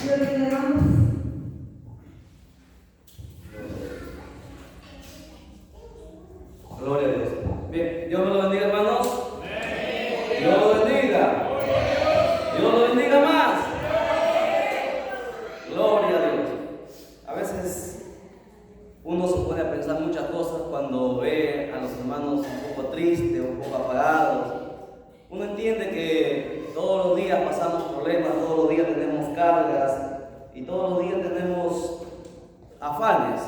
Gloria a Dios. Gloria a Dios. Bien, Dios me lo bendiga, hermanos. Dios lo bendiga. Dios lo bendiga más. Gloria a Dios. A veces uno se pone a pensar muchas cosas cuando ve a los hermanos un poco tristes, un poco apagados. Uno entiende que todos los días pasamos problemas, todos los días tenemos cargas y todos los días tenemos afanes.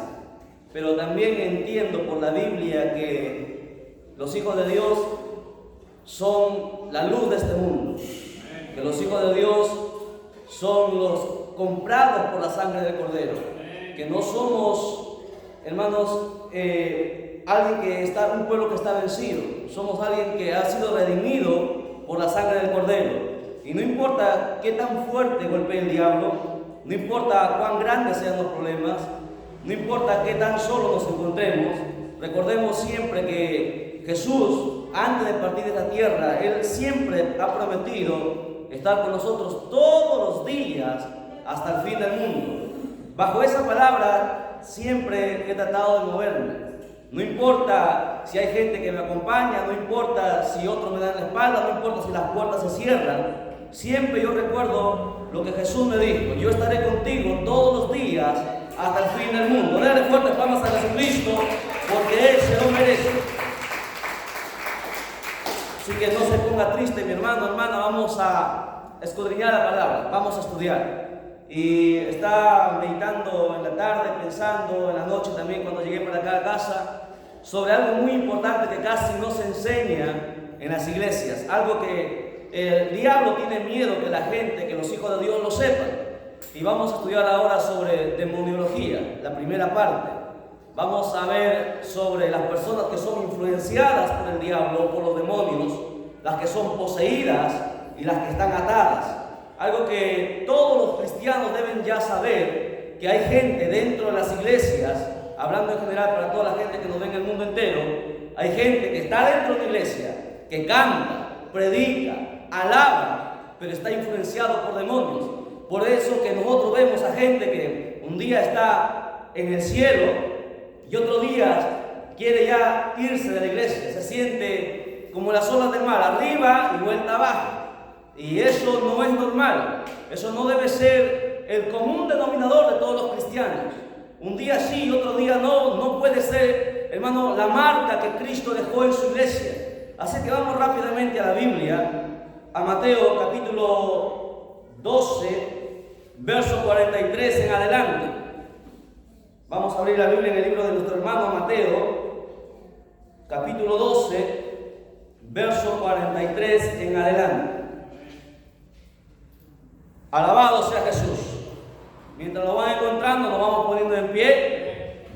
Pero también entiendo por la Biblia que los hijos de Dios son la luz de este mundo, que los hijos de Dios son los comprados por la sangre del Cordero, que no somos, hermanos, alguien que está, un pueblo que está vencido, somos alguien que ha sido redimido por la sangre del Cordero. Y no importa qué tan fuerte golpee el diablo, no importa cuán grandes sean los problemas, no importa qué tan solo nos encontremos, recordemos siempre que Jesús, antes de partir de la tierra, Él siempre ha prometido estar con nosotros todos los días hasta el fin del mundo. Bajo esa palabra siempre he tratado de moverme. No importa si hay gente que me acompaña, no importa si otros me dan la espalda, no importa si las puertas se cierran. Siempre yo recuerdo lo que Jesús me dijo: yo estaré contigo todos los días hasta el fin del mundo. Denle fuertes palmas a Jesucristo, porque Él se lo merece. Así que no se ponga triste, mi hermano, hermana, vamos a escudriñar la palabra, vamos a estudiar. Y estaba meditando en la tarde, pensando en la noche también cuando llegué para acá a casa, sobre algo muy importante que casi no se enseña en las iglesias, algo que el diablo tiene miedo que la gente, que los hijos de Dios lo sepan. Y vamos a estudiar ahora sobre demoniología, la primera parte. Vamos a ver sobre las personas que son influenciadas por el diablo, por los demonios, las que son poseídas y las que están atadas. Algo que todos los cristianos deben ya saber, que hay gente dentro de las iglesias, hablando en general para toda la gente que nos ve en el mundo entero, hay gente que está dentro de la iglesia, que canta, predica, alaba, pero está influenciado por demonios. Por eso que nosotros vemos a gente que un día está en el cielo y otro día quiere ya irse de la iglesia, se siente como las olas del mar, arriba y vuelta abajo. Y eso no es normal, eso no debe ser el común denominador de todos los cristianos. Un día sí y otro día no, no puede ser, hermano, la marca que Cristo dejó en su iglesia. Así que vamos rápidamente a la Biblia, a Mateo capítulo 12, verso 43 en adelante. Vamos a abrir la Biblia en el libro de nuestro hermano Mateo, capítulo 12, verso 43 en adelante. Alabado sea Jesús. Mientras lo van encontrando, nos vamos poniendo en pie.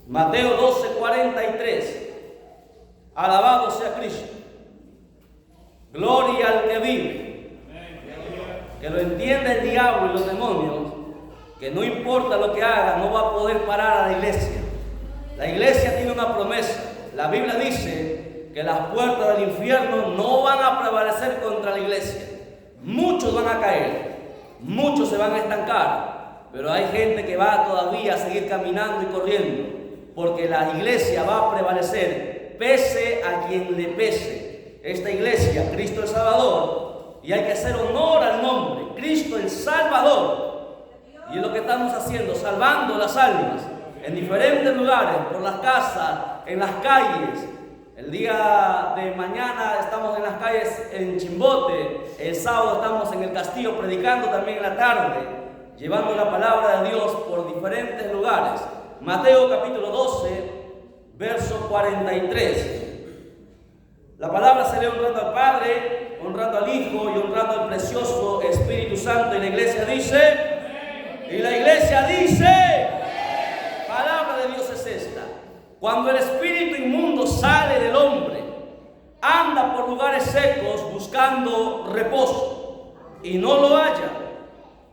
Mateo 12, 43. Alabado sea Cristo. Gloria al que vive. Que lo entienda el diablo y los demonios, que no importa lo que haga, no va a poder parar a la iglesia. La iglesia tiene una promesa. La Biblia dice que las puertas del infierno no van a prevalecer contra la iglesia. Muchos van a caer, muchos se van a estancar, pero hay gente que va todavía a seguir caminando y corriendo, porque la iglesia va a prevalecer, pese a quien le pese. Esta iglesia, Cristo el Salvador, y hay que hacer honor al nombre, Cristo el Salvador. Y es lo que estamos haciendo, salvando las almas en diferentes lugares, por las casas, en las calles. El día de mañana estamos en las calles en Chimbote, el sábado estamos en el Castillo predicando también en la tarde, llevando la palabra de Dios por diferentes lugares. Mateo capítulo 12, verso 43. La palabra se lee honrando al Padre, honrando al Hijo y honrando al precioso Espíritu Santo. Y la iglesia dice, y la iglesia dice, palabra de Dios es esta: cuando el espíritu inmundo sale del hombre, anda por lugares secos buscando reposo y no lo halla.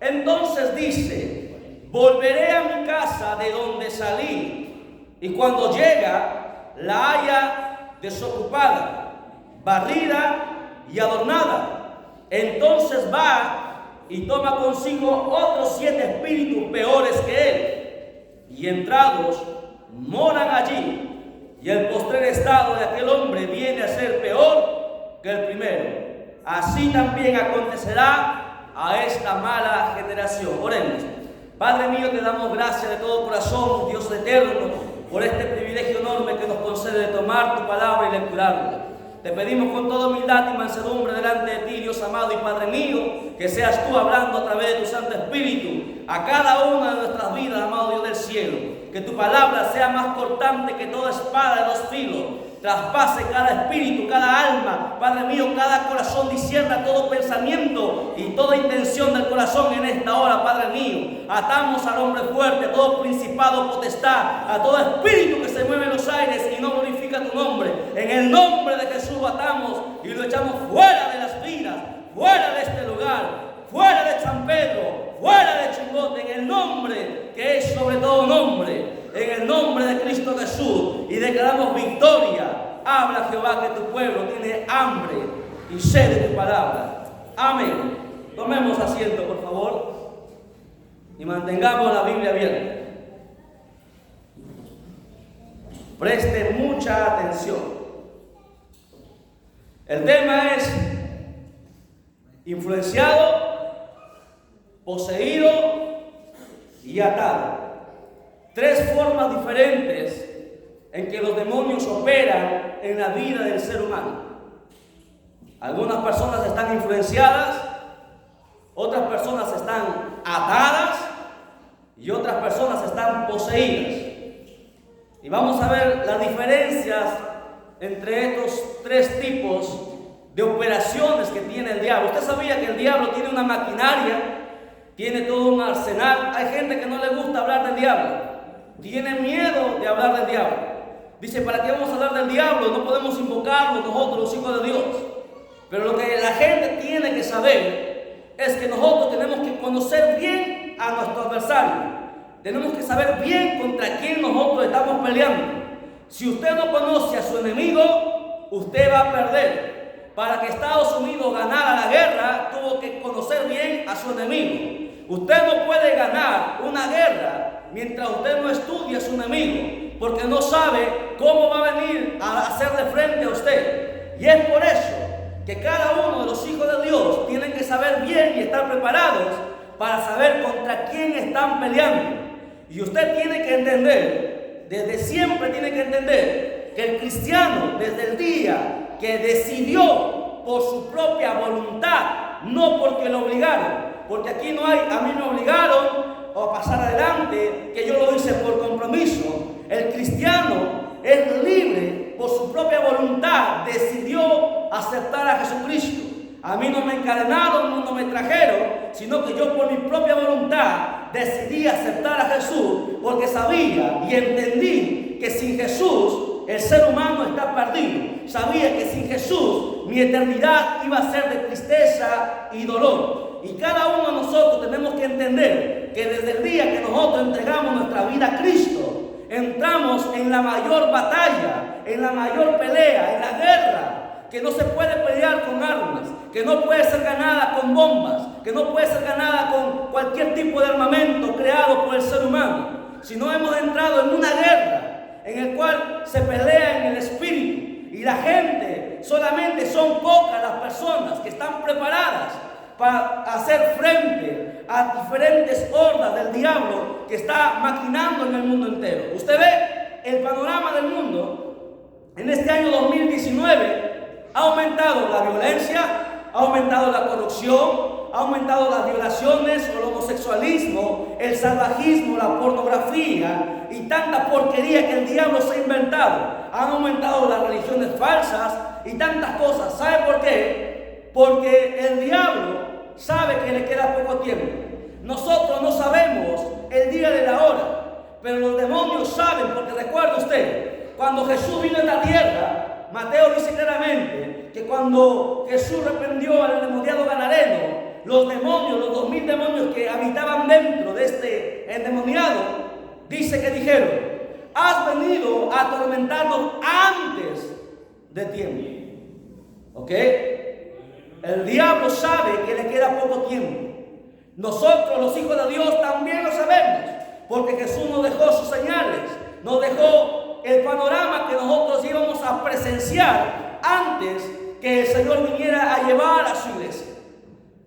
Entonces dice, volveré a mi casa de donde salí, y cuando llega la halla desocupada, barrida y adornada. Entonces va y toma consigo otros 7 espíritus peores que él, y entrados moran allí, y el postrer estado de aquel hombre viene a ser peor que el primero. Así también acontecerá a esta mala generación. Oremos. Padre mío, te damos gracias de todo corazón, Dios eterno, por este privilegio enorme que nos concede de tomar tu palabra y lecturarla. Te pedimos con toda humildad y mansedumbre delante de ti, Dios amado y Padre mío, que seas tú hablando a través de tu Santo Espíritu a cada una de nuestras vidas, amado Dios del cielo. Que tu palabra sea más cortante que toda espada de 2 filos, traspase cada espíritu, cada alma, Padre mío, cada corazón, discierna todo pensamiento y toda intención del corazón en esta hora, Padre mío. Atamos al hombre fuerte, a todo principado, potestad, a todo espíritu que se mueve en los aires y no glorifica tu nombre. En el nombre de Jesús atamos y lo echamos fuera de las vidas, fuera de este lugar, fuera de San Pedro, fuera de Chimbote, en el nombre que es sobre todo nombre, en el nombre de Cristo Jesús, y declaramos victoria. Habla Jehová, que tu pueblo tiene hambre y sed de tu palabra. Amén. Tomemos asiento, por favor, y mantengamos la Biblia abierta. Preste mucha atención. El tema es influenciado, poseído y atado. 3 formas diferentes en que los demonios operan en la vida del ser humano. Algunas personas están influenciadas, otras personas están atadas y otras personas están poseídas. Y vamos a ver las diferencias entre estos 3 tipos de operaciones que tiene el diablo. Usted sabía que el diablo tiene una maquinaria, tiene todo un arsenal. Hay gente que no le gusta hablar del diablo, tiene miedo de hablar del diablo. Dice, ¿para qué vamos a hablar del diablo? No podemos invocarlo nosotros, los hijos de Dios. Pero lo que la gente tiene que saber es que nosotros tenemos que conocer bien a nuestro adversario. Tenemos que saber bien contra quién nosotros estamos peleando. Si usted no conoce a su enemigo, usted va a perder. Para que Estados Unidos ganara la guerra, tuvo que conocer bien a su enemigo. Usted no puede ganar una guerra mientras usted no estudia a su enemigo, porque no sabe cómo va a venir a hacerle frente a usted. Y es por eso que cada uno de los hijos de Dios tienen que saber bien y estar preparados para saber contra quién están peleando. Y usted tiene que entender, desde siempre tiene que entender, que el cristiano, desde el día que decidió por su propia voluntad, no porque lo obligaron, porque aquí no hay, a mí me obligaron a pasar adelante, que yo lo hice por compromiso. El cristiano es libre por su propia voluntad, decidió aceptar a Jesucristo. A mí no me encadenaron, no me trajeron, sino que yo por mi propia voluntad decidí aceptar a Jesús, porque sabía y entendí que sin Jesús el ser humano está perdido. Sabía que sin Jesús mi eternidad iba a ser de tristeza y dolor. Y cada uno de nosotros tenemos que entender que desde el día que nosotros entregamos nuestra vida a Cristo, entramos en la mayor batalla, en la mayor pelea, en la guerra, que no se puede pelear con armas, que no puede ser ganada con bombas, que no puede ser ganada con cualquier tipo de armamento creado por el ser humano, sino hemos entrado en una guerra en el cual se pelea en el espíritu, y la gente, solamente son pocas las personas que están preparadas para hacer frente a diferentes hordas del diablo que está maquinando en el mundo entero. Usted ve el panorama del mundo en este año 2019. Ha aumentado la violencia, ha aumentado la corrupción, ha aumentado las violaciones, el homosexualismo, el salvajismo, la pornografía y tanta porquería que el diablo se ha inventado. Han aumentado las religiones falsas y tantas cosas. ¿Sabe por qué? Porque el diablo sabe que le queda poco tiempo. Nosotros no sabemos el día de la hora, pero los demonios saben, porque recuerda usted, cuando Jesús vino a la tierra, Mateo dice claramente que cuando Jesús reprendió al endemoniado gadareno, los demonios, los 2000 demonios que habitaban dentro de este endemoniado, dice que dijeron: has venido a atormentarnos antes de tiempo. ¿Ok? El diablo sabe que le queda poco tiempo. Nosotros, los hijos de Dios, también lo sabemos, porque Jesús nos dejó sus señales, nos dejó el panorama que nosotros íbamos a presenciar antes que el Señor viniera a llevar a su iglesia.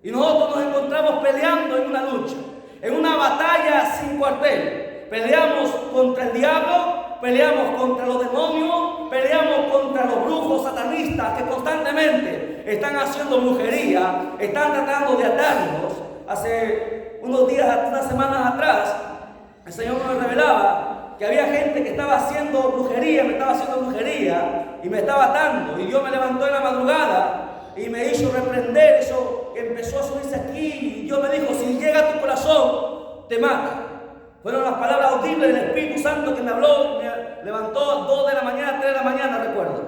Y nosotros nos encontramos peleando en una lucha, en una batalla sin cuartel. Peleamos contra el diablo, peleamos contra los demonios, peleamos contra los brujos satanistas que constantemente están haciendo brujería, están tratando de atarnos. Hace unos días, unas semanas atrás, el Señor me revelaba que había gente que estaba haciendo brujería, y me estaba atando. Y Dios me levantó en la madrugada y me hizo reprender eso que empezó a subirse aquí. Y Dios me dijo: si llega a tu corazón, te mata. Fueron las palabras audibles del Espíritu Santo que me habló, me levantó a 2 de la mañana, 3 de la mañana, recuerdo.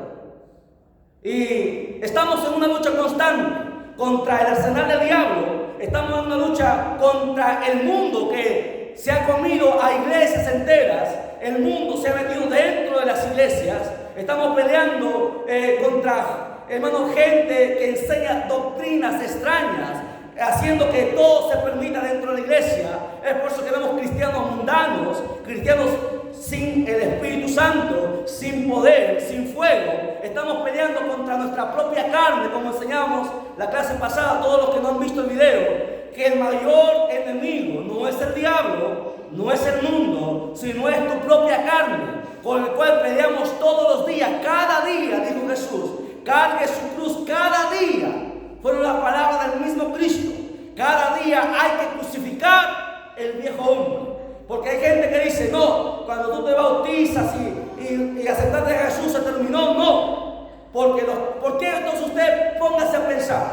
Y estamos en una lucha constante contra el arsenal del diablo. Estamos en una lucha contra el mundo que se ha comido a iglesias enteras. El mundo se ha metido dentro de las iglesias. Estamos peleando contra, hermanos, gente que enseña doctrinas extrañas, haciendo que todo se permita dentro de la iglesia. Es por eso que vemos cristianos mundanos, cristianos sin el Espíritu Santo, sin poder, sin fuego. Estamos peleando contra nuestra propia carne, como enseñábamos la clase pasada, todos los que no han visto el video, que el mayor enemigo no es el diablo, no es el mundo, sino es tu propia carne, con el cual peleamos todos los días. Cada día, dijo Jesús, cargue su cruz cada día. Fueron las palabras del mismo Cristo. Cada día hay que crucificar el viejo hombre. Porque hay gente que dice: no, cuando tú te bautizas y aceptaste a Jesús se terminó. No. ¿Por qué entonces usted póngase a pensar?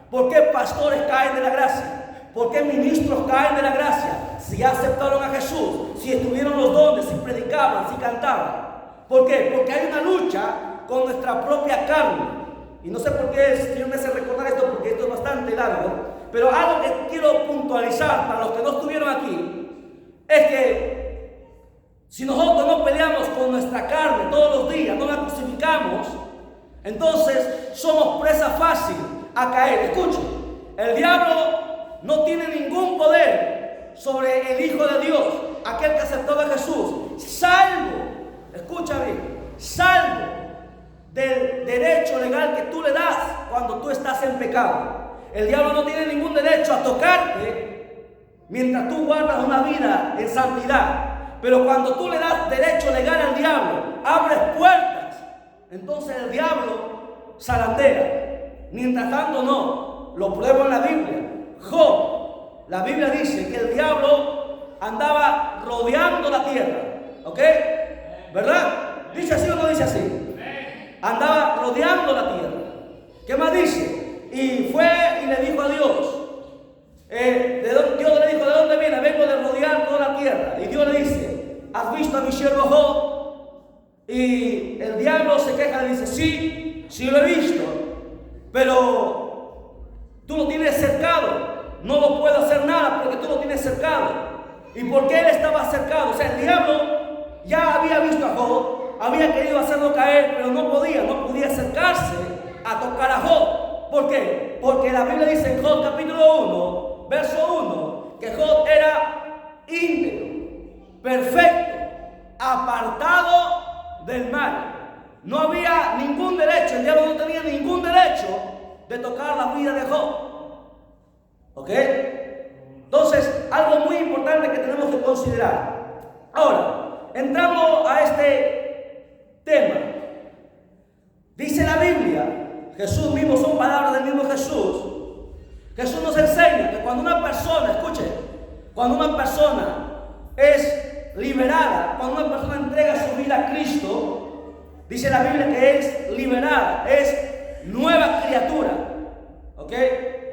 ¿Por qué pastores caen de la gracia? ¿Por qué ministros caen de la gracia? Si aceptaron a Jesús, si estuvieron los dones, si predicaban, si cantaban. ¿Por qué? Porque hay una lucha con nuestra propia carne. Y no sé por qué el Señor me hace recordar esto, porque esto es bastante largo. Pero algo que quiero puntualizar para los que no estuvieron aquí es que si nosotros no peleamos con nuestra carne todos los días, no la crucificamos, entonces somos presa fácil a caer. Escuchen, el diablo no tiene ningún poder sobre el Hijo de Dios, aquel que aceptó a Jesús, salvo, escucha bien, salvo del derecho legal que tú le das cuando tú estás en pecado. El diablo no tiene ningún derecho a tocarte mientras tú guardas una vida en santidad. Pero cuando tú le das derecho legal al diablo, abres puertas, entonces el diablo zarandea. Mientras tanto no, lo pruebo en la Biblia. Job, la Biblia dice que el diablo andaba rodeando la tierra, ¿ok? ¿Verdad? ¿Dice así o no dice así? Andaba rodeando la tierra. ¿Qué más dice? Y fue y le dijo a Dios, Dios le dijo: ¿de dónde viene? Vengo de rodear toda la tierra. Y Dios le dice: ¿has visto a mi siervo Job? Y el diablo se queja y dice: sí lo he visto, pero tú lo tienes cercado, no lo puedo hacer nada porque tú lo tienes cercado. ¿Y por qué él estaba cercado? O sea, el diablo ya había visto a Job, había querido hacerlo caer, pero no podía acercarse a tocar a Job. ¿Por qué? Porque la Biblia dice en Job capítulo 1, verso 1, que Job era íntegro, perfecto, apartado del mal. No había ningún derecho, el diablo no tenía ningún derecho de tocar la vida de Job. ¿Ok? Entonces, algo muy importante que tenemos que considerar. Ahora, entramos a este tema. Dice la Biblia, Jesús mismo, son palabras del mismo Jesús. Jesús nos enseña que cuando una persona, escuche, cuando una persona es liberada, cuando una persona entrega su vida a Cristo, dice la Biblia que es liberada, es nueva criatura. ¿Ok?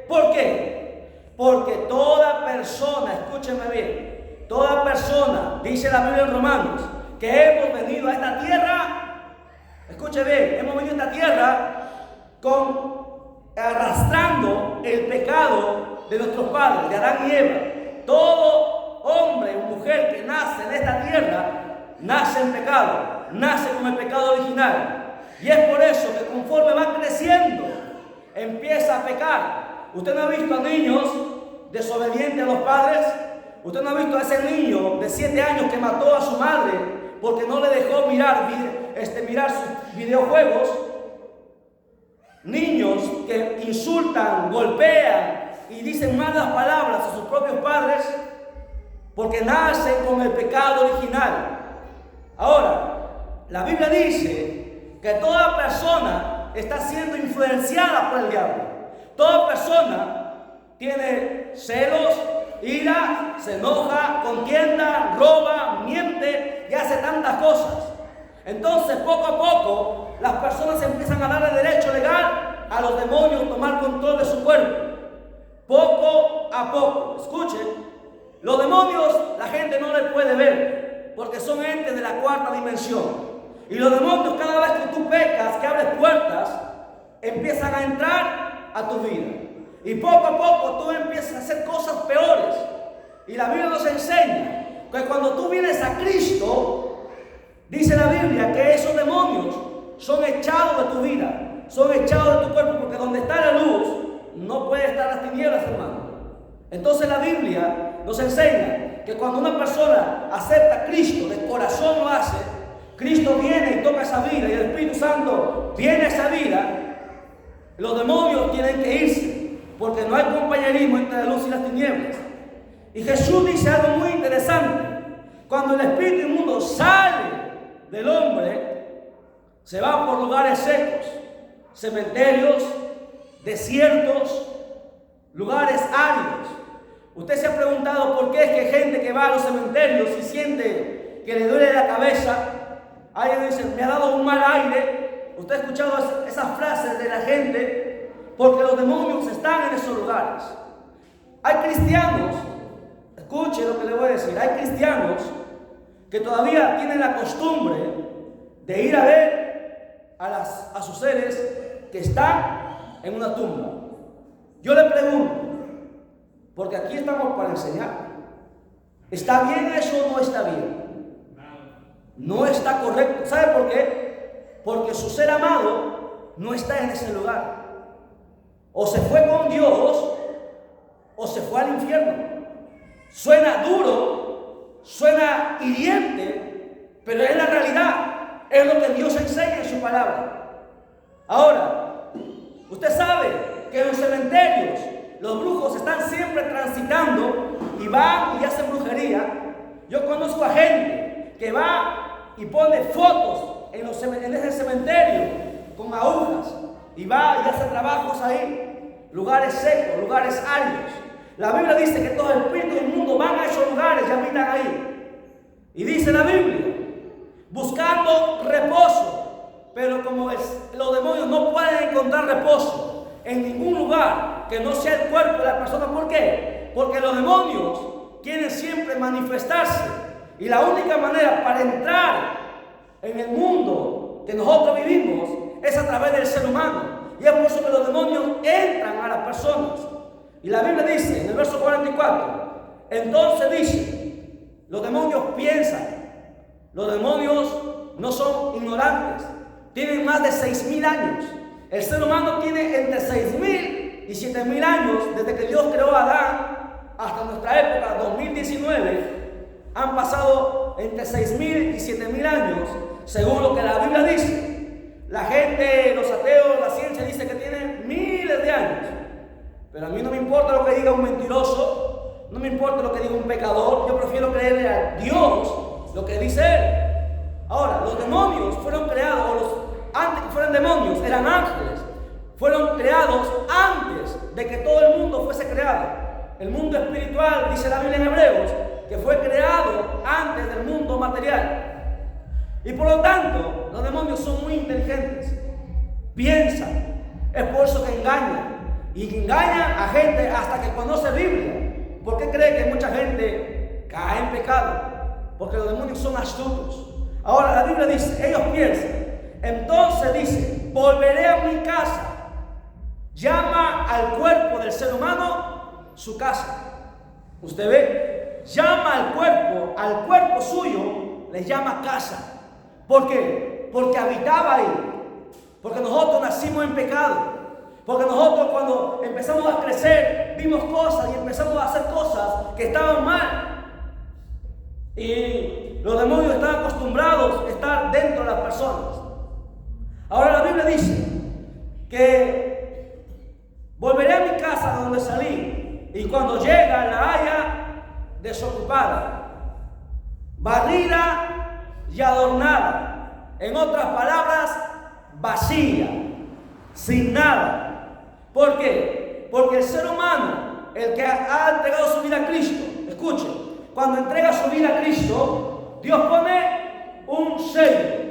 ¿Por qué? Porque toda persona, escúcheme bien, toda persona, dice la Biblia en Romanos, que hemos venido a esta tierra, escuche bien, hemos venido a esta tierra arrastrando el pecado de nuestros padres, de Adán y Eva. Todo hombre o mujer que nace en esta tierra nace en pecado, nace con el pecado original. Y es por eso que conforme va creciendo, empieza a pecar. Usted no ha visto a niños desobediente a los padres. Usted no ha visto a ese niño de 7 años que mató a su madre porque no le dejó mirar sus videojuegos. Niños que insultan, golpean y dicen malas palabras a sus propios padres porque nacen con el pecado original. Ahora, la Biblia dice que toda persona está siendo influenciada por el diablo. Toda persona tiene celos, ira, se enoja, contienda, roba, miente y hace tantas cosas. Entonces, poco a poco, las personas empiezan a darle derecho legal a los demonios tomar control de su cuerpo. Poco a poco. Escuchen, los demonios la gente no les puede ver porque son entes de la 4ª dimensión. Y los demonios, cada vez que tú pecas, que abres puertas, empiezan a entrar a tu vida. Y poco a poco tú empiezas a hacer cosas peores. Y la Biblia nos enseña que cuando tú vienes a Cristo, dice la Biblia que esos demonios son echados de tu vida, son echados de tu cuerpo, porque donde está la luz no puede estar las tinieblas, hermano. Entonces la Biblia nos enseña que cuando una persona acepta a Cristo, de corazón lo hace, Cristo viene y toca esa vida y el Espíritu Santo viene a esa vida. Los demonios tienen que irse porque no hay compañerismo entre la luz y las tinieblas. Y Jesús dice algo muy interesante: cuando el espíritu inmundo sale del hombre, se va por lugares secos, cementerios, desiertos, lugares áridos. Usted se ha preguntado por qué es que hay gente que va a los cementerios y siente que le duele la cabeza. Alguien dice, me ha dado un mal aire. Usted ha escuchado esas frases de la gente, porque los demonios están en esos lugares. Hay cristianos, escuche lo que le voy a decir, hay cristianos que todavía tienen la costumbre de ir a ver a sus seres que están en una tumba. Yo le pregunto, porque aquí estamos para enseñar, ¿está bien eso o no está bien? No está correcto. ¿Sabe por qué? Porque su ser amado no está en ese lugar. O se fue con Dios o se fue al infierno. Suena duro, suena hiriente, pero es la realidad. Es lo que Dios enseña en su palabra. Ahora, usted sabe que en los cementerios los brujos están siempre transitando y van y hacen brujería. Yo conozco a gente que va y pone fotos en ese cementerio con agujas y va y hace trabajos ahí, lugares secos, lugares áridos. La Biblia dice que todos los espíritus del mundo van a esos lugares y habitan ahí. Y dice la Biblia, buscando reposo, pero como los demonios no pueden encontrar reposo en ningún lugar que no sea el cuerpo de la persona. ¿Por qué? Porque los demonios quieren siempre manifestarse. Y la única manera para entrar en el mundo que nosotros vivimos es a través del ser humano. Y es por eso que los demonios entran a las personas. Y la Biblia dice en el verso 44, entonces dice, los demonios piensan, los demonios no son ignorantes, tienen más de 6.000 años. El ser humano tiene entre 6.000 y 7.000 años desde que Dios creó a Adán hasta nuestra época, 2019. Han pasado entre 6.000 y 7.000 años, según lo que la Biblia dice. La gente, los ateos, la ciencia dice que tienen miles de años. Pero a mí no me importa lo que diga un mentiroso, no me importa lo que diga un pecador. Yo prefiero creerle a Dios lo que dice Él. Ahora, los demonios fueron creados, antes que fueran demonios, eran ángeles. Fueron creados antes de que todo el mundo fuese creado. El mundo espiritual, dice la Biblia en Hebreos, que fue creado antes del mundo material. Y por lo tanto, los demonios son muy inteligentes, piensan, es por eso que engañan. Y engañan a gente hasta que conoce Biblia. ¿Por qué cree que mucha gente cae en pecado? Porque los demonios son astutos. Ahora la Biblia dice, ellos piensan. Entonces dice, volveré a mi casa. Llama al cuerpo del ser humano su casa. Usted ve, llama al cuerpo suyo, le llama casa. ¿Por qué? Porque habitaba ahí. Porque nosotros nacimos en pecado. Porque nosotros cuando empezamos a crecer, vimos cosas y empezamos a hacer cosas que estaban mal. Y los demonios están acostumbrados a estar dentro de las personas. Ahora la Biblia dice que volveré a mi casa donde salí, y cuando llega la haya desocupada, barrida y adornada. En otras palabras, vacía, sin nada. ¿Por qué? Porque el ser humano, el que ha entregado su vida a Cristo, escuche, cuando entrega su vida a Cristo, Dios pone un sello.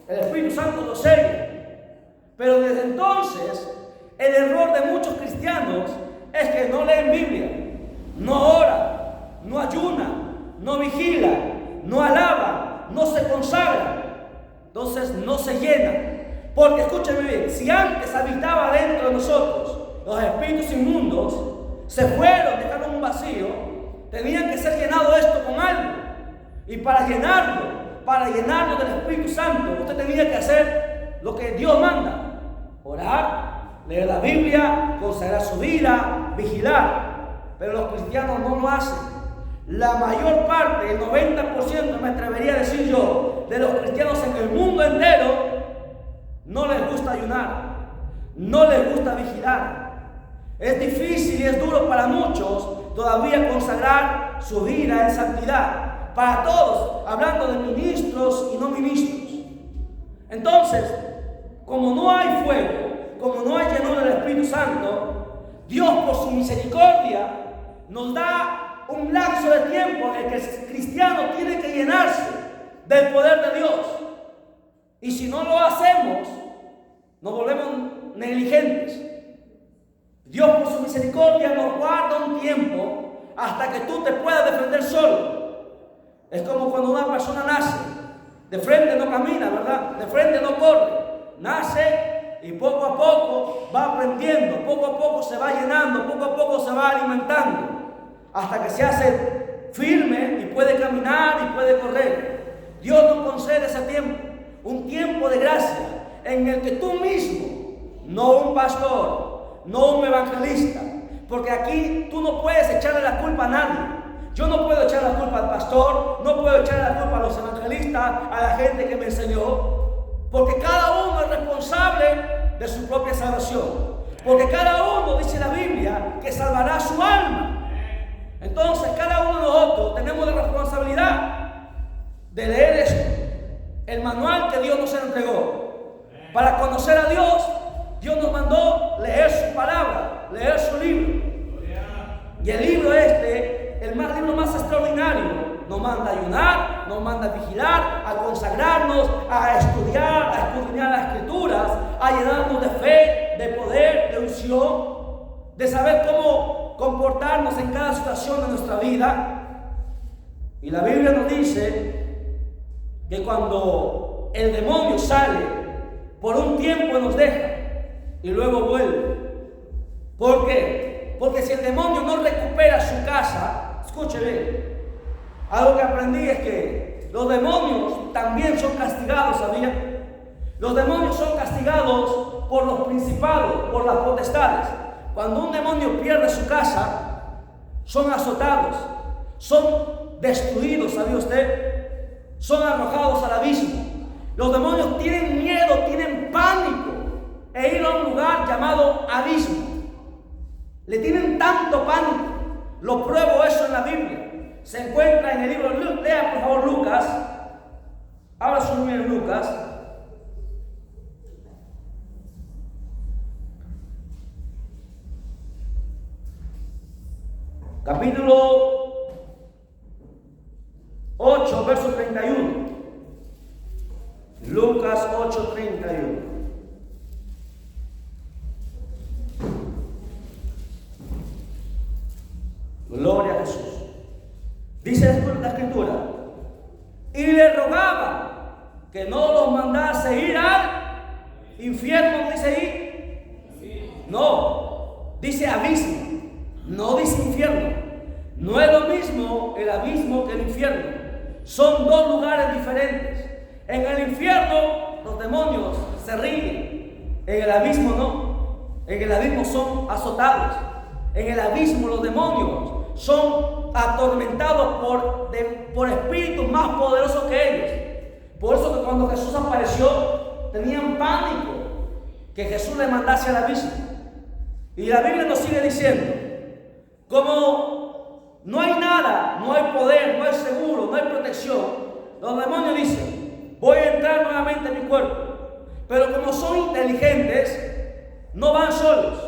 El Espíritu Santo lo sella. Pero desde entonces, el error de muchos cristianos es que no leen Biblia, no oran, no ayunan, no vigilan, no alaban, no se consagran. Entonces no se llenan. Porque escúcheme bien, si antes habitaba dentro de nosotros los espíritus inmundos, se fueron, dejaron un vacío, tenían que ser llenado esto con algo. Y para llenarlo del Espíritu Santo, usted tenía que hacer lo que Dios manda: orar, leer la Biblia, consagrar su vida, vigilar. Pero los cristianos no lo hacen. La mayor parte, el 90%, me atrevería a decir yo, de los cristianos en el mundo entero, no les gusta ayunar, no les gusta vigilar. Es difícil y es duro para muchos todavía consagrar su vida en santidad. Para todos, hablando de ministros y no ministros. Entonces, como no hay fuego, como no hay llenura del Espíritu Santo, Dios por su misericordia nos da un lapso de tiempo en el que el cristiano tiene que llenarse del poder de Dios. Y si no lo hacemos, nos volvemos negligentes. Dios por su misericordia nos guarda un tiempo hasta que tú te puedas defender solo. Es como cuando una persona nace, de frente no camina, ¿verdad? De frente no corre. Nace y poco a poco va aprendiendo, poco a poco se va llenando, poco a poco se va alimentando, hasta que se hace firme y puede caminar y puede correr. Dios nos concede ese tiempo, un tiempo de gracia en el que tú mismo, no un pastor, no un evangelista, porque aquí tú no puedes echarle la culpa a nadie. Yo no puedo echar la culpa al pastor, no puedo echar la culpa a los evangelistas, a la gente que me enseñó, porque cada uno es responsable de su propia salvación. Porque cada uno, dice la Biblia, que salvará su alma. Entonces, cada uno de nosotros tenemos la responsabilidad de leer esto, el manual que Dios nos entregó. Para conocer a Dios, Dios nos mandó leer su palabra, leer su libro. Y el libro el libro más extraordinario, nos manda a ayunar, nos manda a vigilar, a consagrarnos, a estudiar, a escudriñar las Escrituras, a llenarnos de fe, de poder, de unción, de saber cómo comportarnos en cada situación de nuestra vida. Y la Biblia nos dice que cuando el demonio sale, por un tiempo nos deja y luego vuelve. ¿Por qué? Porque si el demonio no recupera su casa, escuche bien, algo que aprendí es que los demonios también son castigados, ¿sabía? Los demonios son castigados por los principados, por las potestades. Cuando un demonio pierde su casa, son azotados, son destruidos, ¿sabía usted? Son arrojados al abismo. Los demonios tienen miedo, tienen pánico e ir a un lugar llamado abismo. Le tienen tanto pánico. Lo pruebo eso en la Biblia. Se encuentra en el libro de Lucas. Lea por favor Lucas. Abra su Biblia en Lucas. Capítulo 8, verso 31. Lucas 8, 31. Gloria a Jesús. Dice la Escritura: y le rogaba que no los mandase ir al infierno. ¿Dice ahí? No, dice abismo, no dice infierno. No es lo mismo el abismo que el infierno. Son dos lugares diferentes. En el infierno los demonios se ríen, en el abismo no. en el abismo son azotados. En el abismo los demonios son atormentados por espíritus más poderosos que ellos. Por eso que cuando Jesús apareció, tenían pánico que Jesús les mandase al abismo. Y la Biblia nos sigue diciendo, como no hay nada, no hay poder, no hay seguro, no hay protección, los demonios dicen, voy a entrar nuevamente en mi cuerpo. Pero como son inteligentes, no van solos.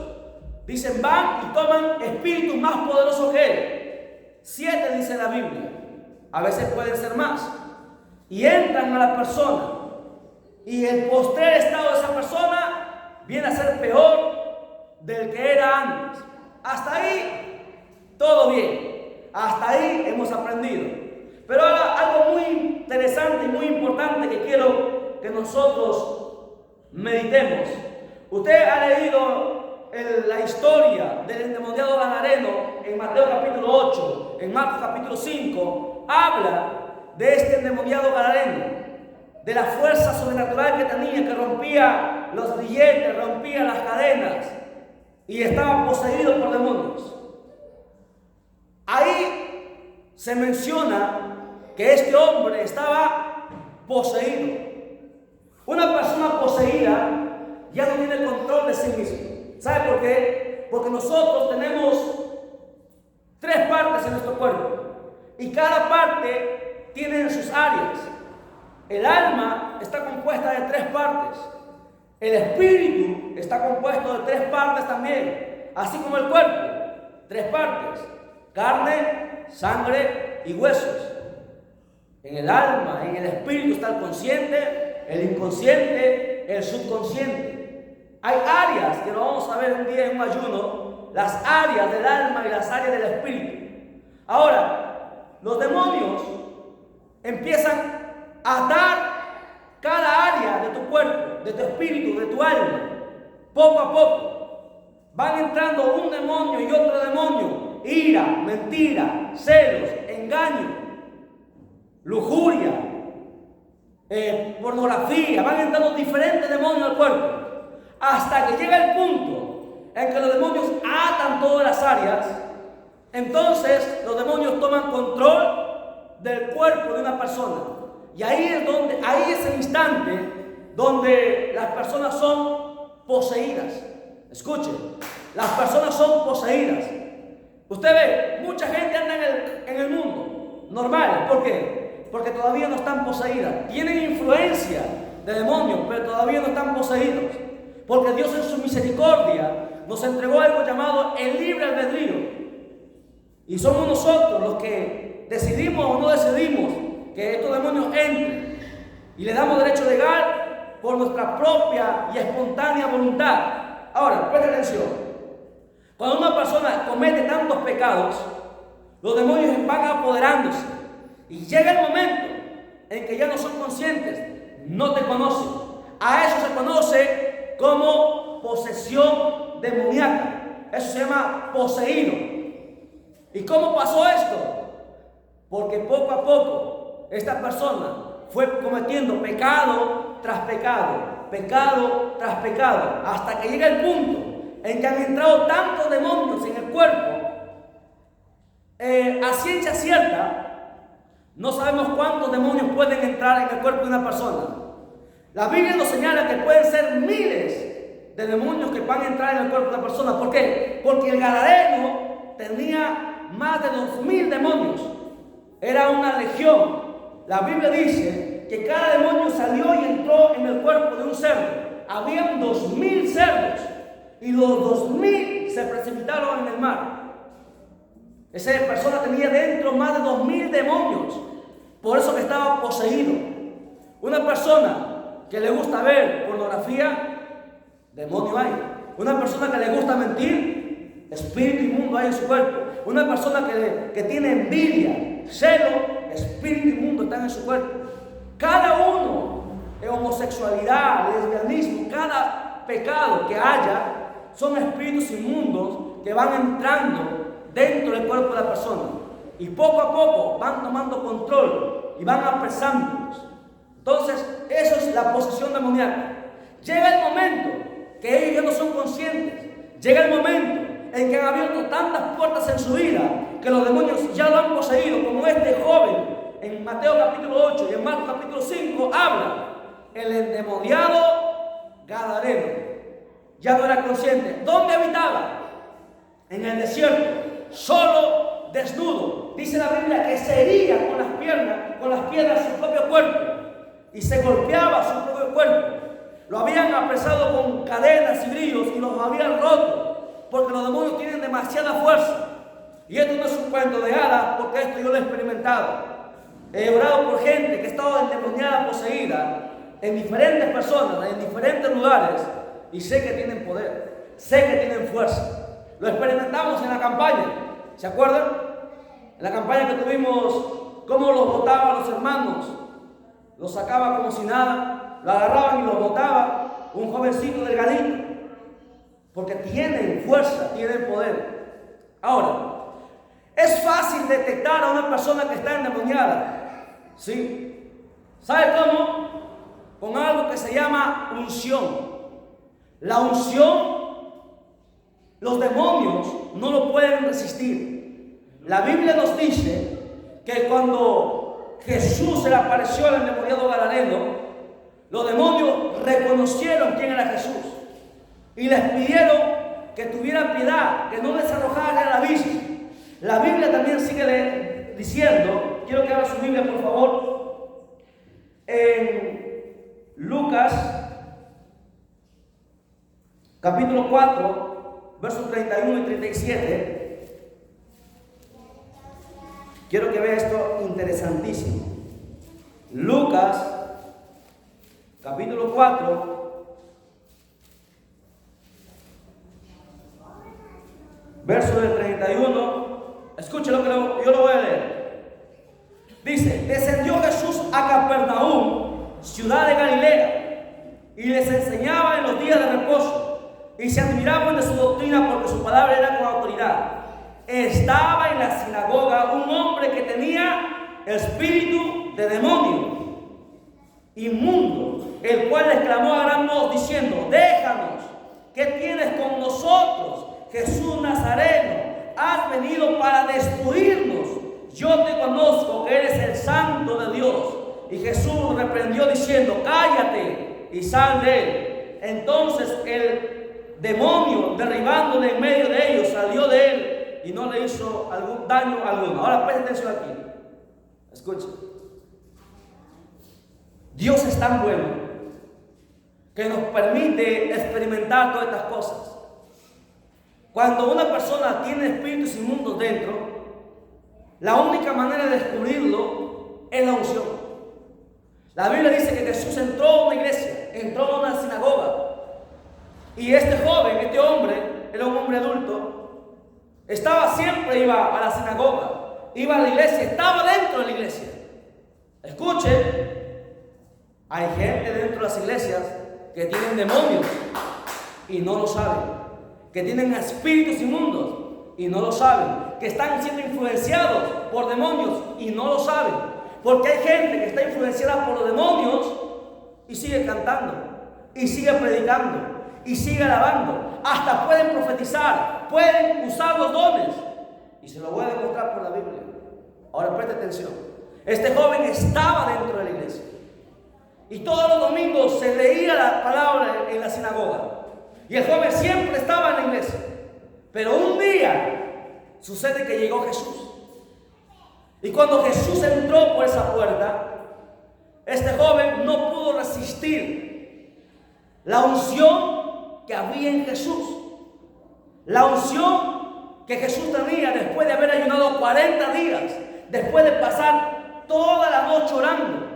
Dicen, van y toman espíritus más poderosos que él. 7 dice la Biblia. A veces pueden ser más. Y entran a la persona. Y el postrer estado de esa persona viene a ser peor del que era antes. Hasta ahí, todo bien. Hasta ahí hemos aprendido. Pero ahora algo muy interesante y muy importante que quiero que nosotros meditemos. Usted ha leído la historia del endemoniado gadareno en Mateo capítulo 8, en Marcos capítulo 5, habla de este endemoniado gadareno, de la fuerza sobrenatural que tenía, que rompía los grilletes, rompía las cadenas y estaba poseído por demonios. Ahí se menciona que este hombre estaba poseído. Una persona poseída ya no tiene control de sí mismo. ¿Sabe por qué? Porque nosotros tenemos 3 partes en nuestro cuerpo y cada parte tiene sus áreas. El alma está compuesta de 3 partes. El espíritu está compuesto de 3 partes también, así como el cuerpo. 3 partes: carne, sangre y huesos. En el alma, en el espíritu está el consciente, el inconsciente, el subconsciente. Hay áreas que lo vamos a ver un día en un ayuno, las áreas del alma y las áreas del espíritu. Ahora, los demonios empiezan a atar cada área de tu cuerpo, de tu espíritu, de tu alma, poco a poco. Van entrando un demonio y otro demonio: ira, mentira, celos, engaño, lujuria, pornografía. Van entrando diferentes demonios al cuerpo, hasta que llega el punto en que los demonios atan todas las áreas. Entonces los demonios toman control del cuerpo de una persona. Y ahí es el instante donde las personas son poseídas. Escuchen, las personas son poseídas. Usted ve, mucha gente anda en el mundo normal. ¿Por qué? Porque todavía no están poseídas. Tienen influencia de demonios, pero todavía no están poseídos. Porque Dios en su misericordia nos entregó algo llamado el libre albedrío. Y somos nosotros los que decidimos o no decidimos que estos demonios entren. Y le damos derecho legal por nuestra propia y espontánea voluntad. Ahora, presta atención. Cuando una persona comete tantos pecados, los demonios van apoderándose. Y llega el momento en que ya no son conscientes, no te conocen. A eso se conoce como posesión demoníaca. Eso se llama poseído. ¿Y cómo pasó esto? Porque poco a poco esta persona fue cometiendo pecado tras pecado, pecado tras pecado, hasta que llega el punto en que han entrado tantos demonios en el cuerpo. A ciencia cierta, no sabemos cuántos demonios pueden entrar en el cuerpo de una persona. La Biblia nos señala que pueden ser miles de demonios que van a entrar en el cuerpo de una persona. ¿Por qué? Porque el gadareno tenía más de 2000 demonios. Era una legión. La Biblia dice que cada demonio salió y entró en el cuerpo de un cerdo. Habían 2000 cerdos y los 2000 se precipitaron en el mar. Esa persona tenía dentro más de 2000 demonios. Por eso que estaba poseído. Una persona que le gusta ver pornografía, demonio hay. Una persona que le gusta mentir, espíritu inmundo hay en su cuerpo. Una persona que tiene envidia, celo, espíritu inmundo está en su cuerpo. Cada uno, en homosexualidad, lesbianismo, cada pecado que haya, son espíritus inmundos que van entrando dentro del cuerpo de la persona. Y poco a poco van tomando control y van apresándolos. Entonces, eso es la posesión demoníaca. Llega el momento que ellos ya no son conscientes. Llega el momento en que han abierto tantas puertas en su vida que los demonios ya lo han poseído, como este joven en Mateo capítulo 8 y en Marcos capítulo 5 habla. El endemoniado gadareno ya no era consciente. ¿Dónde habitaba? En el desierto, solo, desnudo. Dice la Biblia que se hería con las piedras su propio cuerpo y se golpeaba su propio cuerpo. Lo habían apresado con cadenas y grillos y los habían roto, porque los demonios tienen demasiada fuerza. Y esto no es un cuento de hadas, porque esto yo lo he experimentado. He orado por gente que estaba endemoniada, poseída, en diferentes personas, en diferentes lugares, y sé que tienen poder, sé que tienen fuerza. Lo experimentamos en la campaña, ¿se acuerdan? En la campaña que tuvimos, cómo los botaban los hermanos, los sacaba como si nada, lo agarraban y los botaba, un jovencito delgadito, porque tienen fuerza, tienen poder. Ahora, es fácil detectar a una persona que está endemoniada, ¿sí? ¿Sabe cómo? Con algo que se llama unción. La unción, los demonios no lo pueden resistir. La Biblia nos dice que cuando Jesús se le apareció al endemoniado gadareno, los demonios reconocieron quién era Jesús y les pidieron que tuvieran piedad, que no les arrojaran al abismo. La Biblia también sigue diciendo, quiero que abra su Biblia por favor, en Lucas capítulo 4, versos 31 y 37. Quiero que vea esto interesantísimo. Lucas capítulo 4, verso del 31. Escuchen lo que yo lo voy a leer. Dice: descendió Jesús a Capernaum, ciudad de Galilea, y les enseñaba en los días de reposo, y se admiraban de su doctrina porque su palabra era con autoridad. Estaba en la sinagoga un hombre que tenía espíritu de demonio inmundo, el cual exclamó a gran voz diciendo: déjanos, ¿qué tienes con nosotros, Jesús Nazareno? Has venido para destruirnos. Yo te conozco que eres el Santo de Dios. Y Jesús reprendió diciendo: cállate y sal de él. Entonces el demonio, derribándole en medio de ellos, salió de él y no le hizo daño alguno. Ahora presten atención aquí. Escuchen. Dios es tan bueno que nos permite experimentar todas estas cosas. Cuando una persona tiene espíritus inmundos dentro, la única manera de descubrirlo es la unción. La Biblia dice que Jesús entró a una iglesia, entró a una sinagoga, y este joven, este hombre, era un hombre adulto, siempre iba a la sinagoga, iba a la iglesia, estaba dentro de la iglesia. Escuchen, hay gente dentro de las iglesias que tienen demonios y no lo saben, que tienen espíritus inmundos y no lo saben, que están siendo influenciados por demonios y no lo saben, porque hay gente que está influenciada por los demonios y sigue cantando, y sigue predicando, y sigue alabando, hasta pueden profetizar, pueden usar los dones, y se lo voy a demostrar por la Biblia. Ahora preste atención. Este joven estaba dentro de la iglesia y todos los domingos se leía la palabra en la sinagoga, y el joven siempre estaba en la iglesia. Pero un día sucede que llegó Jesús, y cuando Jesús entró por esa puerta, este joven no pudo resistir la unción que había en Jesús, la unción que Jesús tenía después de haber ayunado 40 días, después de pasar toda la noche orando.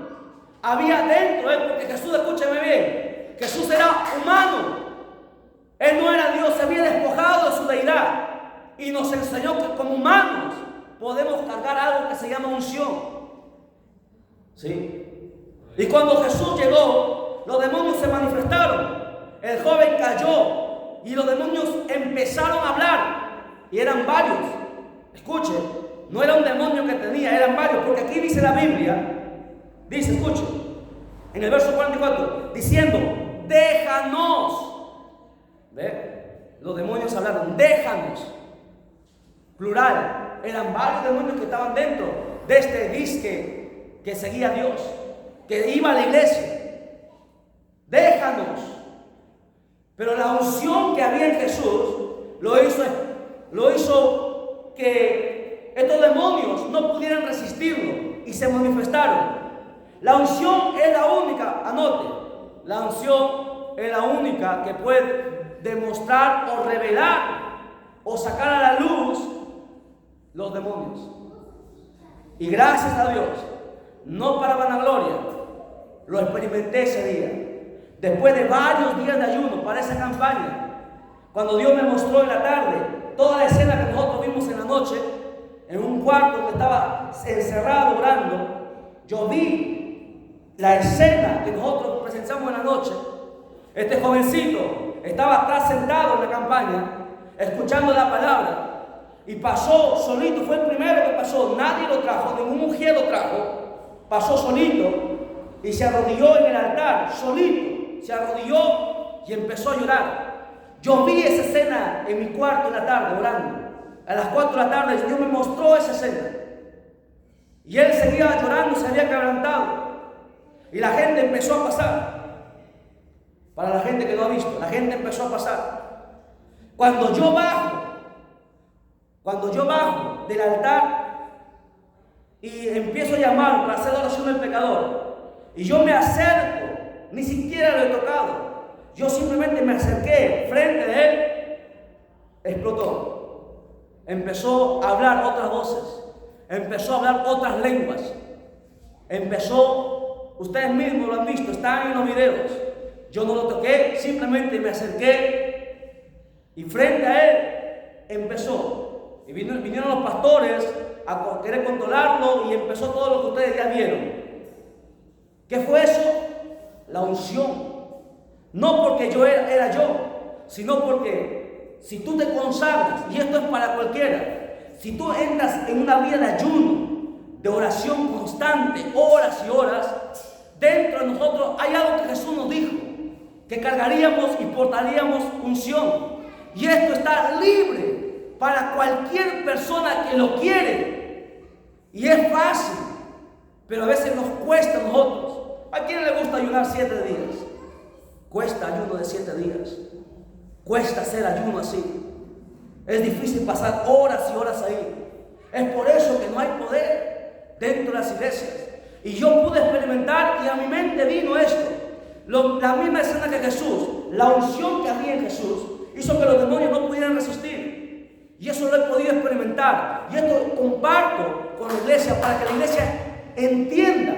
Había dentro de él, porque Jesús, escúcheme bien, Jesús era humano. Él no era Dios, se había despojado de su deidad y nos enseñó que como humanos podemos cargar algo que se llama unción. ¿Sí? Y cuando Jesús llegó, los demonios se manifestaron. El joven cayó y los demonios empezaron a hablar, y eran varios. Escuchen, no era un demonio que tenía, eran varios, porque aquí dice la Biblia, dice, escuchen, en el verso 44, diciendo: déjanos. ¿Ve? Los demonios hablaron, déjanos. Plural, eran varios demonios que estaban dentro de este disque que seguía a Dios, que iba a la iglesia. Déjanos. Pero la unción que había en Jesús lo hizo que estos demonios no pudieran resistirlo y se manifestaron. La unción es la única, anote, la unción es la única que puede demostrar o revelar o sacar a la luz los demonios. Y gracias a Dios, no para vanagloria, lo experimenté ese día. Después de varios días de ayuno para esa campaña, cuando Dios me mostró en la tarde toda la escena que nosotros vimos en la noche, en un cuarto que estaba encerrado orando, yo vi la escena que nosotros presenciamos en la noche. Este jovencito estaba atrás sentado en la campaña, escuchando la palabra, y pasó solito, fue el primero que pasó, nadie lo trajo, ningún mujer lo trajo, pasó solito y se arrodilló en el altar, solito, se arrodilló y empezó a llorar. Yo vi esa escena en mi cuarto en la tarde orando. A las 4 de la tarde Dios me mostró esa escena. Y él seguía llorando, se había quebrantado. Y la gente empezó a pasar. Para la gente que no ha visto, la gente empezó a pasar. Cuando yo bajo del altar y empiezo a llamar para hacer la oración del pecador, y yo me acerco, ni siquiera lo he tocado, yo simplemente me acerqué frente a él, explotó. Empezó a hablar otras voces, empezó a hablar otras lenguas, ustedes mismos lo han visto, están en los videos. Yo no lo toqué, simplemente me acerqué y frente a él empezó. Y vinieron los pastores a querer controlarlo y empezó todo lo que ustedes ya vieron. ¿Qué fue eso? La unción. No porque yo era yo, sino porque si tú te consagras, y esto es para cualquiera, si tú entras en una vida de ayuno, de oración constante, horas y horas, dentro de nosotros hay algo que Jesús nos dijo, que cargaríamos y portaríamos unción. Y esto está libre para cualquier persona que lo quiere. Y es fácil, pero a veces nos cuesta a nosotros. ¿A quién le gusta ayunar 7 días? Cuesta ayuno de 7 días. Cuesta hacer ayuno así. Es difícil pasar horas y horas ahí. Es por eso que no hay poder dentro de las iglesias. Y yo pude experimentar y a mi mente vino esto. La misma escena que Jesús, la unción que había en Jesús, hizo que los demonios no pudieran resistir. Y eso lo he podido experimentar. Y esto comparto con la iglesia para que la iglesia entienda